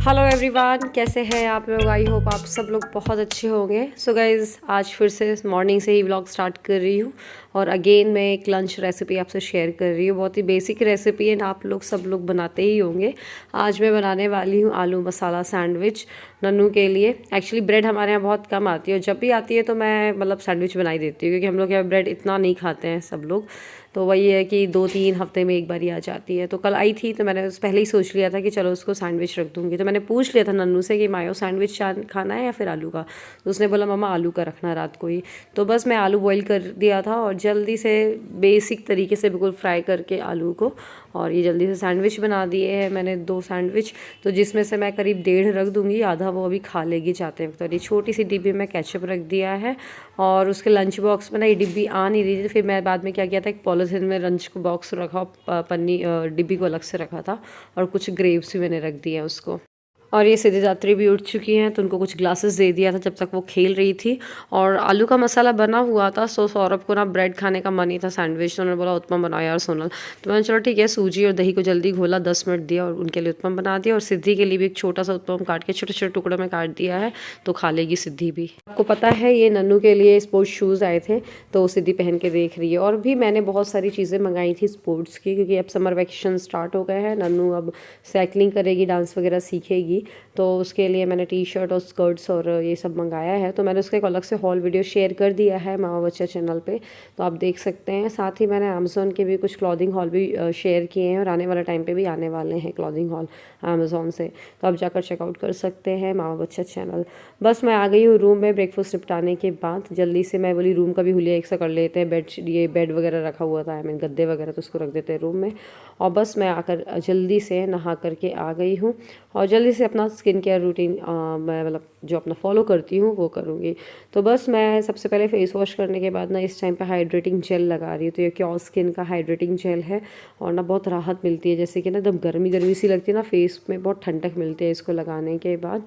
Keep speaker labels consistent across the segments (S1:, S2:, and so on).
S1: Hello everyone, कैसे हैं आप लोग। आई होप आप सब लोग बहुत अच्छे होंगे। सो गाइज़, आज फिर से मॉर्निंग से ही व्लॉग स्टार्ट कर रही हूँ और अगेन मैं एक लंच रेसिपी आपसे शेयर कर रही हूँ। बहुत ही बेसिक रेसिपी है, आप लोग सब लोग बनाते ही होंगे। आज मैं बनाने वाली हूँ आलू मसाला सैंडविच नन्नू के लिए। एक्चुअली ब्रेड हमारे यहाँ बहुत कम आती है और जब भी आती है तो मैं मतलब सैंडविच बना ही देती हूँ, क्योंकि हम लोग यहाँ ब्रेड इतना नहीं खाते हैं सब लोग। तो वही है कि 2-3 हफ्ते में एक बार ही आ जाती है। तो कल आई थी तो मैंने पहले ही सोच लिया था कि चलो उसको सैंडविच रख दूँगी। तो मैंने पूछ लिया था नन्नू से कि मायो सैंडविच खाना है या फिर आलू का। तो उसने बोला मम्मा आलू का रखना रात को ही। तो बस मैं आलू बॉईल कर दिया था और जल्दी से बेसिक तरीके से बिल्कुल फ्राई करके आलू को, और ये जल्दी से सैंडविच बना दिए हैं मैंने 2 सैंडविच। तो जिसमें से मैं करीब 1.5 रख दूँगी, आधा वो अभी खा लेगी जाते वक्त। और ये छोटी सी डिब्बी में केचप रख दिया है और उसके लंच बॉक्स में ना ये डिब्बी आ नहीं रही थी। फिर मैं बाद में क्या किया था, एक पॉलीथिन में लंच बॉक्स रखा, पन्नी डिब्बी को अलग से रखा था और कुछ ग्रेप्स भी मैंने रख दिए हैं उसको। और ये सिद्धिदात्री भी उठ चुकी हैं तो उनको कुछ ग्लासेस दे दिया था जब तक वो खेल रही थी। और आलू का मसाला बना हुआ था, सो सौरभ को ना ब्रेड खाने का मन ही था सैंडविच, तो उन्होंने बोला उत्पम बनाओ यार सोनल। तो मैंने चलो ठीक है, सूजी और दही को जल्दी घोला, 10 मिनट दिया और उनके लिए उत्पम बना दिया। और सिद्धि के लिए भी एक छोटा सा उत्पम काट के छोटे छोटे टुकड़ों में काट दिया है, तो खा लेगी सिद्धि भी। आपको पता है ये नन्नू के लिए स्पोर्ट्स शूज़ आए थे तो सिद्धि पहन के देख रही है। और भी मैंने बहुत सारी चीज़ें मंगाई थी स्पोर्ट्स की, क्योंकि अब समर वैकेशन स्टार्ट हो गए हैं। नन्नू अब साइकिलिंग करेगी, डांस वगैरह सीखेगी, तो उसके लिए मैंने टी शर्ट और स्कर्ट्स और ये सब मंगाया है। तो मैंने उसका एक अलग से हॉल वीडियो शेयर कर दिया है मामा बच्चा चैनल पे, तो आप देख सकते हैं। साथ ही मैंने अमेज़ोन के भी कुछ क्लॉथिंग हॉल भी शेयर किए हैं और आने वाले टाइम पे भी आने वाले हैं क्लॉथिंग हॉल अमेज़ोन से, तो आप जाकर चेकआउट कर सकते हैं मामा बच्चा चैनल। बस मैं आ गई हूँ रूम में ब्रेकफास्ट निपटाने के बाद। जल्दी से मैं बोली रूम का भी हुलिया एक सा कर लेते हैं। ये बेड वगैरह रखा हुआ था, मैं गद्दे वगैरह, तो उसको रख देते हैं रूम में। और बस मैं आकर जल्दी से नहा करके आ गई हूँ और जल्दी से अपना स्किन केयर रूटीन मैं मतलब जो अपना फॉलो करती हूँ वो करूँगी। तो बस मैं सबसे पहले फेस वॉश करने के बाद ना इस टाइम पे हाइड्रेटिंग जेल लगा रही हूँ। तो ये क्योर स्किन का हाइड्रेटिंग जेल है और ना बहुत राहत मिलती है, जैसे कि ना एकदम गर्मी गर्मी सी लगती है ना, फेस में बहुत ठंडक मिलती है इसको लगाने के बाद।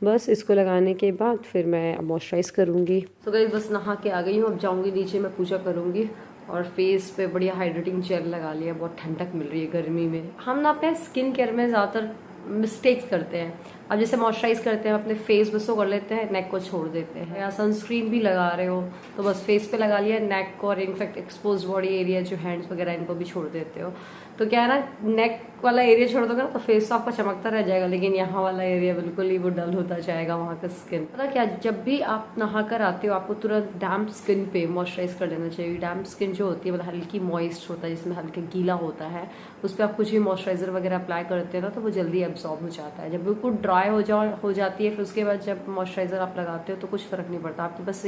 S1: बस इसको लगाने के बाद फिर मैं मॉइस्चराइज़ करूँगी। तो गाइस बस नहा के आ गई हूँ, अब जाऊँगी नीचे, मैं पूजा करूँगी और फेस पे बढ़िया हाइड्रेटिंग जेल लगा लिया। बहुत ठंडक मिल रही है गर्मी में। हम ना अपने स्किन केयर में ज़्यादातर मिस्टेक्स करते हैं। अब जैसे मॉइस्चराइज करते हैं अपने फेस बस तो कर लेते हैं, नेक को छोड़ देते हैं। या सनस्क्रीन भी लगा रहे हो तो बस फेस पे लगा लिया, नेक को और इनफैक्ट एक्सपोज बॉडी एरिया जो हैंड्स वगैरह इनको भी छोड़ देते हो। तो क्या है ना, नेक वाला एरिया छोड़ दोगे ना तो फेस तो आपका चमकता रह जाएगा, लेकिन यहाँ वाला एरिया बिल्कुल ही वो डल होता जाएगा, वहाँ का स्किन। पता क्या, जब भी आप नहा कर आते हो आपको तुरंत डैम्प स्किन पे मॉइस्चराइज कर लेना चाहिए। डैम्प स्किन जो होती है मतलब हल्की मॉइस्ट होता है, जिसमें हल्का गीला होता है, उस पर आप कुछ भी मॉइस्चराइजर वगैरह अप्लाई करते हैं ना तो वो जल्दी एब्जॉर्ब हो जाता है। जब बिल्कुल ड्राई हो जाती है फिर उसके बाद जब मॉइस्चराइजर आप लगाते हो तो कुछ फर्क नहीं पड़ता, आपकी बस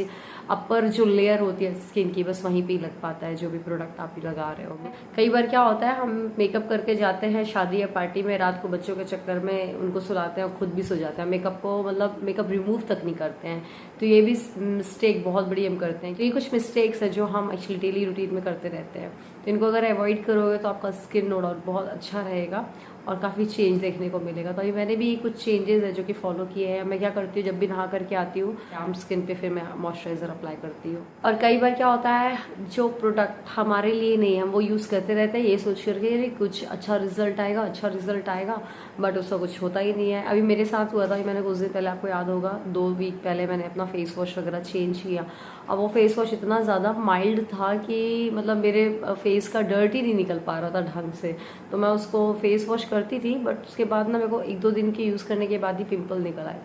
S1: अपर जो लेयर होती है स्किन की बस वहीं पे लग पाता है जो भी प्रोडक्ट आप लगा रहे हो। कई बार क्या होता है, हम मेकअप करके जाते हैं शादी या पार्टी में, रात को बच्चों के चक्कर में उनको सुलाते हैं और खुद भी सो जाते हैं, मेकअप को मतलब मेकअप रिमूव तक नहीं करते हैं। तो ये भी मिस्टेक बहुत बड़ी हम करते हैं। तो ये कुछ मिस्टेक्स है जो हम एक्चुअली डेली रूटीन में करते रहते हैं। तो इनको अगर अवॉइड करोगे तो आपका स्किन नो डाउट बहुत अच्छा रहेगा और काफ़ी चेंज देखने को मिलेगा। तो अभी मैंने भी कुछ चेंजेस है जो कि फॉलो किए हैं। मैं क्या करती हूँ, जब भी नहा करके आती हूँ डैम्प स्किन पे फिर मैं मॉइस्चराइजर अप्लाई करती हूँ। और कई बार क्या होता है, जो प्रोडक्ट हमारे लिए नहीं, हम वो यूज़ करते रहते हैं ये सोच करके अरे कुछ अच्छा रिजल्ट आएगा, बट उसका कुछ होता ही नहीं है। अभी मेरे साथ हुआ था, मैंने कुछ दिन पहले, आपको याद होगा 2 वीक पहले मैंने अपना फेस वॉश वगैरह चेंज किया। अब वो फेस वॉश इतना ज़्यादा माइल्ड था कि मतलब मेरे फेस का डर्ट ही नहीं निकल पा रहा था ढंग से। तो मैं उसको फेस वॉश करती थी बट उसके बाद ना मेरे को 1-2 दिन के यूज़ करने के बाद ही पिंपल निकल आए।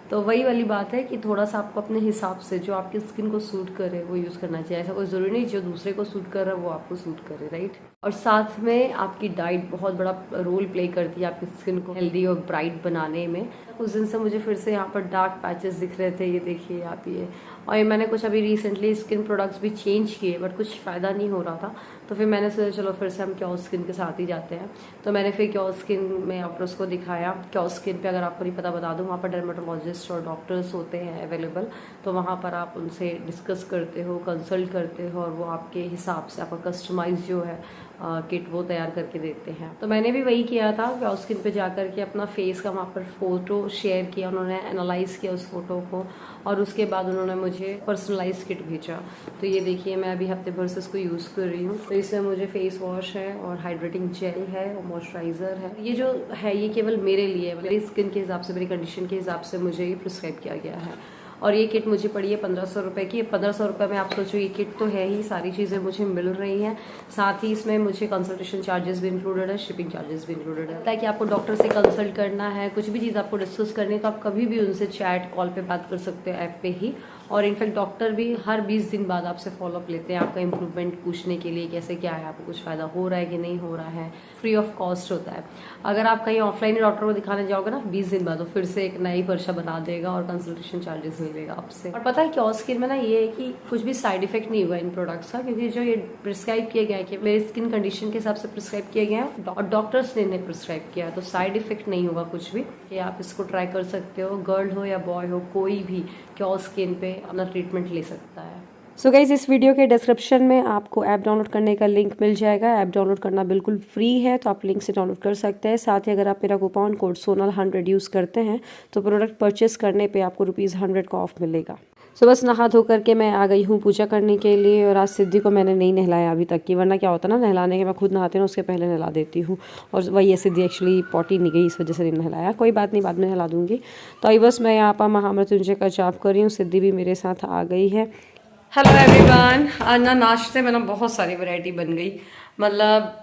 S1: तो वही वाली बात है कि थोड़ा सा आपको अपने हिसाब से जो आपकी स्किन को सूट करे वो यूज़ करना चाहिए। ऐसा कोई ज़रूरी नहीं जो दूसरे को सूट कर रहा है वो आपको सूट करे, राइट। और साथ में आपकी डाइट बहुत बड़ा रोल प्ले करती है आपकी स्किन को हेल्दी और ब्राइट बनाने में। उस दिन से मुझे फिर से यहाँ पर डार्क पैचेस दिख रहे थे, ये देखिए आप ये। और ये मैंने कुछ अभी रिसेंटली स्किन प्रोडक्ट्स भी चेंज किए बट कुछ फ़ायदा नहीं हो रहा था, तो फिर मैंने सोचा चलो फिर से हम क्योर स्किन के साथ ही जाते हैं। तो मैंने फिर क्योर स्किन में डॉक्टर्स को दिखाया। क्योर स्किन पे अगर आपको नहीं पता बता दूँ, वहाँ पर डर्मेटोलॉजिस्ट और डॉक्टर्स होते हैं अवेलेबल, तो वहाँ पर आप उनसे डिस्कस करते हो, कंसल्ट करते हो और वो आपके हिसाब से आपका कस्टमाइज जो है किट वो तैयार करके देते हैं। तो मैंने भी वही किया था, क्लाउडस्किन पे जाकर के अपना फेस का वहाँ पर फोटो शेयर किया, उन्होंने एनालाइज किया उस फोटो को और उसके बाद उन्होंने मुझे पर्सनलाइज किट भेजा। तो ये देखिए मैं अभी हफ्ते भर से इसको यूज़ कर रही हूँ। तो इसमें मुझे फेस वॉश है और हाइड्रेटिंग जेल है और मॉइस्चराइज़र है। ये जो है ये केवल मेरे लिए, मेरी स्किन के हिसाब से, मेरी कंडीशन के हिसाब से मुझे ये प्रिस्क्राइब किया गया है। और ये किट मुझे पड़ी है 1500 रुपये की। 1500 रुपये में आप सोचो ये किट तो है ही, सारी चीज़ें मुझे मिल रही हैं, साथ ही इसमें मुझे कंसल्टेशन चार्जेस भी इंक्लूडेड है, शिपिंग चार्जेस भी इंक्लूडेड है। ताकि आपको डॉक्टर से कंसल्ट करना है, कुछ भी चीज़ आपको डिस्कस करनी है तो आप कभी भी उनसे चैट कॉल पे बात कर सकते हो ऐप पे ही। और इनफैक्ट डॉक्टर भी हर 20 दिन बाद आपसे फॉलोअप लेते हैं आपका इंप्रूवमेंट पूछने के लिए, कैसे क्या है, आपको कुछ फ़ायदा हो रहा है कि नहीं हो रहा है। फ्री ऑफ कॉस्ट होता है। अगर आप कहीं ऑफलाइन डॉक्टर को दिखाने जाओगे ना 20 दिन बाद, तो फिर से एक नई पर्चा बना देगा और कंसल्टेशन चार्जेस मिलेगा आपसे। और पता है क्लाउडस्किन में ना ये है कि कुछ भी साइड इफेक्ट नहीं हुआ इन प्रोडक्ट्स का, क्योंकि जो ये प्रिस्क्राइब किया गया है कि मेरी स्किन कंडीशन के हिसाब से प्रिस्क्राइब किया गया है और डॉक्टर्स ने इन्हें प्रिस्क्राइब किया है, तो साइड इफेक्ट नहीं होगा कुछ भी। कि आप इसको ट्राई कर सकते हो, गर्ल हो या बॉय हो, कोई भी क्लाउडस्किन पे अपना ट्रीटमेंट ले सकता है। सो गाइज इस वीडियो के डिस्क्रिप्शन में आपको ऐप डाउनलोड करने का लिंक मिल जाएगा। ऐप डाउनलोड करना बिल्कुल फ्री है, तो आप लिंक से डाउनलोड कर सकते हैं। साथ ही अगर आप मेरा कूपन कोड SONAL100 यूज़ करते हैं तो प्रोडक्ट परचेस करने पे आपको ₹100 का ऑफ मिलेगा। सो बस नहा धो करके मैं आ गई हूँ पूजा करने के लिए। और आज सिद्धि को मैंने नहीं नहलाया अभी तक की, वरना क्या होता ना नहलाने के मैं खुद नहाती हूँ उसके पहले नहला देती हूँ। और वही सिद्धि एक्चुअली पॉटी नहीं गई, इस वजह से नहीं नहलाया। कोई बात नहीं, बाद में नहला दूँगी। तो अभी बस मैं यहाँ पर महामृत्युंजय का जाप कर रही हूँ। सिद्धि भी मेरे साथ आ गई है। हेलो एवरीवन, आज ना नाश्ते में ना बहुत सारी वैरायटी बन गई। मतलब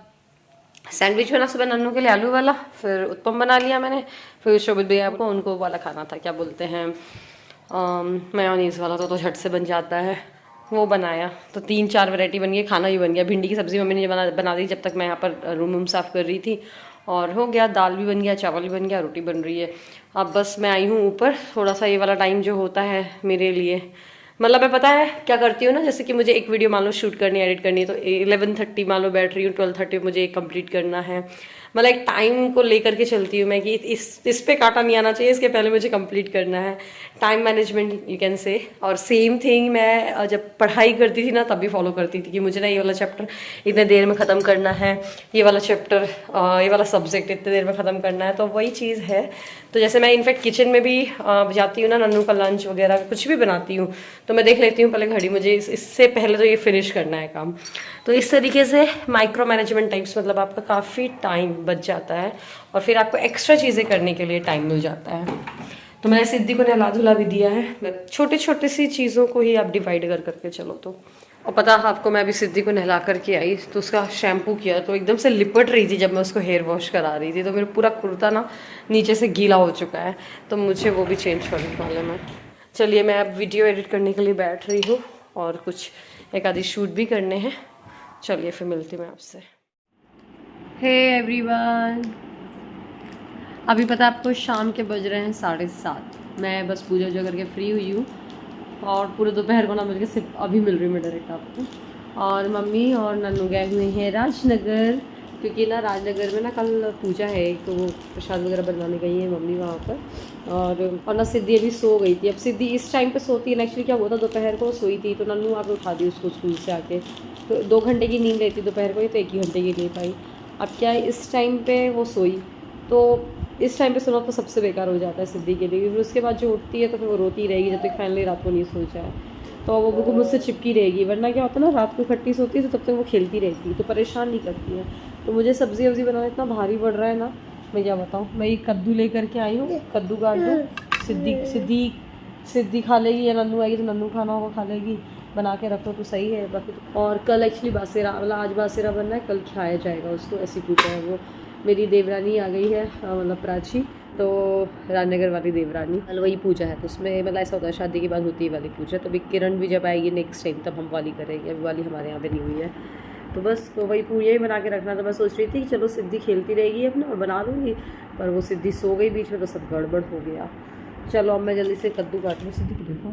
S1: सैंडविच बना सुबह नन्नू के लिए आलू वाला, फिर उत्पम बना लिया मैंने, फिर शोभित भैया को उनको वाला खाना था, क्या बोलते हैं मेयोनीज वाला, तो झट से बन जाता है, वो बनाया। तो 3-4 वैरायटी बन गई, खाना भी बन गया। भिंडी की सब्ज़ी मम्मी ने बना दी जब तक मैं यहाँ पर रूम साफ़ कर रही थी, और हो गया। दाल भी बन गया, चावल भी बन गया, रोटी बन रही है। अब बस मैं आई हूँ ऊपर। थोड़ा सा ये वाला टाइम जो होता है मेरे लिए, मतलब मैं पता है क्या करती हूँ ना, जैसे कि मुझे एक वीडियो मान लो शूट करनी है, एडिट करनी है, तो 11:30 मान लो बैठ रही हूँ, 12:30 मुझे कंप्लीट करना है। मतलब एक टाइम को लेकर के चलती हूँ मैं कि इस पे काटा नहीं आना चाहिए, इसके पहले मुझे कंप्लीट करना है। Time management you can say. और सेम थिंग मैं जब पढ़ाई करती थी ना तब भी फॉलो करती थी कि मुझे ना ये वाला चैप्टर इतने देर में ख़त्म करना है, ये वाला चैप्टर ये वाला सब्जेक्ट इतने देर में ख़त्म करना है। तो वही चीज़ है। तो जैसे मैं इनफैक्ट किचन में भी जाती हूँ ना, नन्नू का लंच वगैरह कुछ भी बनाती हूँ, तो मैं देख लेती हूँ पहले घड़ी, मुझे इससे पहले तो ये फिनिश करना है काम। तो इस तरीके से माइक्रो मैनेजमेंट टाइप्स, मतलब आपका काफ़ी टाइम बच जाता है और फिर आपको एक्स्ट्रा चीज़ें करने के लिए टाइम मिल जाता है। तो मैंने सिद्धि को नहला धुला भी दिया है। छोटी छोटी सी चीज़ों को ही आप डिवाइड कर करके चलो। तो और पता आपको, मैं अभी सिद्धि को नहला करके आई तो उसका शैम्पू किया तो एकदम से लिपट रही थी जब मैं उसको हेयर वॉश करा रही थी, तो मेरा पूरा कुर्ता ना नीचे से गीला हो चुका है, तो मुझे वो भी चेंज करने वाला मैं। चलिए मैं अब वीडियो एडिट करने के लिए बैठ रही हूँ और कुछ एक आधी शूट भी करने हैं। चलिए फिर मिलती हूँ मैं आपसे। हे एवरीवन, अभी पता है आपको शाम के बज रहे हैं 7:30। मैं बस पूजा वूजा करके फ्री हुई हूँ और पूरे दोपहर को ना मुझे सिर्फ अभी मिल रही मैं डायरेक्ट आपको। और मम्मी और नन्नू गए हुए हैं राजनगर, क्योंकि ना राजनगर में ना कल पूजा है, तो वो प्रसाद वगैरह बनवाने गई है मम्मी वहाँ पर। और ना सिद्धि अभी सो गई थी। अब सिद्धि इस टाइम पे सोती है, एक्चुअली क्या हुआ था दोपहर को सोई थी, तो नन्नू आके उठा दी उसको स्कूल से आके। तो 2 घंटे की नींद रहती दोपहर को, तो 1 ही घंटे की नहीं पाई। अब क्या है, इस टाइम पर वो सोई, तो इस टाइम पे सोना तो सबसे बेकार हो जाता है सिद्धि के लिए। फिर उसके बाद जो उठती है तो फिर वो रोती रहेगी जब तक फाइनली रात को नहीं सो जाए, तो वो बिल्कुल मुझसे चिपकी रहेगी। वरना क्या होता है ना, रात को इकट्ठी सोती है तो तब तक वो खेलती रहती है, तो परेशान नहीं करती है। तो मुझे सब्ज़ी वब्ज़ी बनाना इतना भारी पड़ रहा है ना, मैं क्या बताऊँ। मैं ये कद्दू लेकर के आई हूँ, कद्दू काट दूँ, सिद्धि खा लेगी, या नन्नू आएगी तो नन्नू खाना होगा खा लेगी, बना के रखो तो सही है। बाकी तो और कल एक्चुअली बासेरा, मतलब आज बासेरा बनना है, कल खाया जाएगा उसको, ऐसी पूछा है। वो मेरी देवरानी आ गई है, मतलब प्राची, तो राजनगर वाली देवरानी, कल वही पूजा है। तो उसमें मतलब ऐसा होता है शादी के बाद होती है वाली पूजा। तो अभी किरण भी जब आएगी नेक्स्ट टाइम तब हम वाली करेंगे, अभी वाली हमारे यहाँ पे नहीं हुई है। तो बस तो वही पूजा ही बना के रखना। तो मैं सोच रही थी कि चलो सिद्धि खेलती रहेगी अपना और बना लूँगी, पर वो सिद्धि सो गई बीच में, तो सब गड़बड़ हो गया। चलो अब मैं जल्दी से कद्दू काट लूँ। सिद्धि को देखो,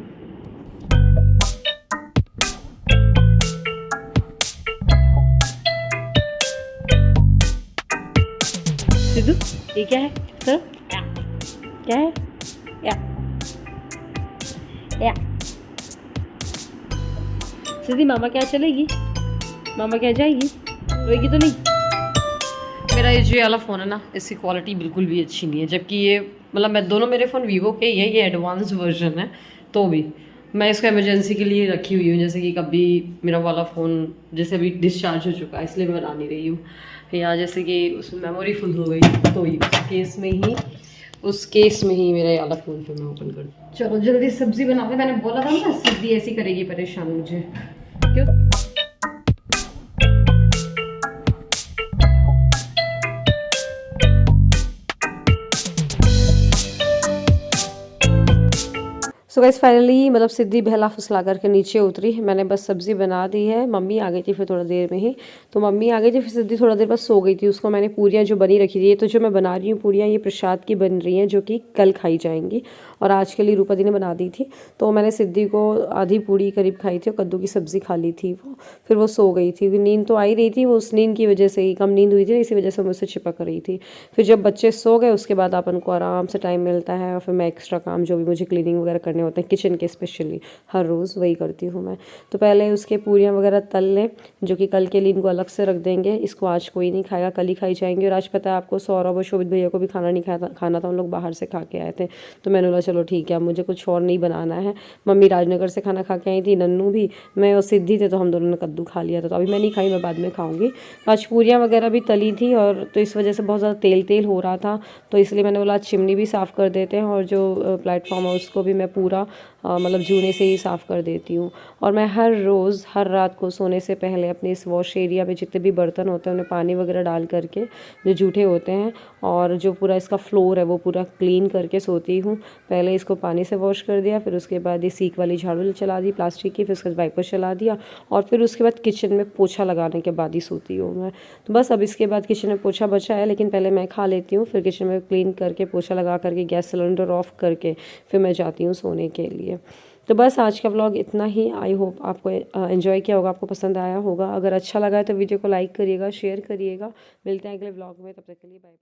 S1: सिद्धू ये क्या है सर, क्या है या सिद्धि, मामा क्या चलेगी, मामा क्या जाएगी, रोएगी तो नहीं। मेरा ये जो वाला फ़ोन है ना, इसकी क्वालिटी बिल्कुल भी अच्छी नहीं है, जबकि ये मतलब मैं दोनों मेरे फ़ोन वीवो के ही है, ये एडवांस वर्जन है, तो भी मैं इसको इमरजेंसी के लिए रखी हुई हूँ, जैसे कि कभी मेरा वाला फ़ोन जैसे अभी डिस्चार्ज हो चुका है, इसलिए मैं बना नहीं रही हूँ, या जैसे कि उसमें मेमोरी फुल हो गई, तो ही उस केस में ही मेरा ये वाला फ़ोन फिर मैं ओपन कर दूँ। चलो जल्दी सब्ज़ी बनाते, मैंने बोला था ना सब्ज़ी ऐसी करेगी परेशान मुझे, क्यों। सो गाइस फाइनली मतलब सिद्धि बहला फुसला करके नीचे उतरी, मैंने बस सब्ज़ी बना दी है, मम्मी आ गई थी फिर थोड़ा देर में ही, तो मम्मी आ गई थी फिर सिद्धि थोड़ा देर बस सो गई थी, उसको मैंने पूरियाँ जो बनी रखी थी, ये तो जो मैं बना रही हूँ पूरियाँ ये प्रसाद की बन रही हैं जो कि कल खाई जाएंगी, और आज के लिए रूपा दी ने बना दी थी, तो मैंने सिद्धि को आधी पूड़ी करीब खाई थी और कद्दू की सब्ज़ी खा ली थी वो, फिर वो सो गई थी, नींद तो आ ही रही थी, वो उस नींद की वजह से ही कम नींद हुई थी, इसी वजह से मुझसे चिपक रही थी। फिर जब बच्चे सो गए उसके बाद अपन को आराम से टाइम मिलता है, और फिर मैं एक्स्ट्रा काम जो भी मुझे क्लीनिंग वगैरह करने होते हैं किचन के स्पेशली हर रोज़ वही करती हूँ मैं। तो पहले उसके पूरियाँ वगैरह तल लें, जो कि कल के लिए इनको अलग से रख देंगे, इसको आज कोई नहीं खाएगा, कल ही खाई जाएंगी। और आज पता है आपको सौरभ और शोभित भैया को भी खाना नहीं खाना था, उन लोग बाहर से खा के आए थे, तो मैंने बोला चलो ठीक है अब मुझे कुछ और नहीं बनाना है। मम्मी राजनगर से खाना खा के आई थी, नन्नू भी, मैं और सिद्धि थे, तो हम दोनों ने कद्दू खा लिया था, तो अभी मैं नहीं खाई, मैं बाद में खाऊंगी। आज पूरियाँ वगैरह भी तली थी, और तो इस वजह से बहुत ज़्यादा तेल तेल हो रहा था, तो इसलिए मैंने बोला चिमनी भी साफ़ कर देते हैं, और जो प्लेटफॉर्म है उसको भी मैं पूरा मतलब जूने से ही साफ़ कर देती हूँ। और मैं हर रोज़ हर रात को सोने से पहले अपने इस वॉश एरिया में जितने भी बर्तन होते हैं उन्हें पानी वगैरह डाल करके, जो जूठे होते हैं, और जो पूरा इसका फ्लोर है वो पूरा क्लीन करके सोती हूँ। पहले इसको पानी से वॉश कर दिया, फिर उसके बाद ये सीक वाली झाड़ू चला दी प्लास्टिक की, फिर उसके बाद वाइपर चला दिया, और फिर उसके बाद किचन में पोछा लगाने के बाद ही सोती हूँ मैं। तो बस अब इसके बाद किचन में पोछा बचा है, लेकिन पहले मैं खा लेती हूँ, फिर किचन में क्लीन करके पोछा लगा करके गैस सिलेंडर ऑफ करके फिर मैं जाती हूँ सोने के लिए। तो बस आज का व्लॉग इतना ही, आई होप आपको एंजॉय किया होगा, आपको पसंद आया होगा। अगर अच्छा लगा है तो वीडियो को लाइक करिएगा, शेयर करिएगा। मिलते हैं अगले व्लॉग में, तब तक के लिए बाय बाय।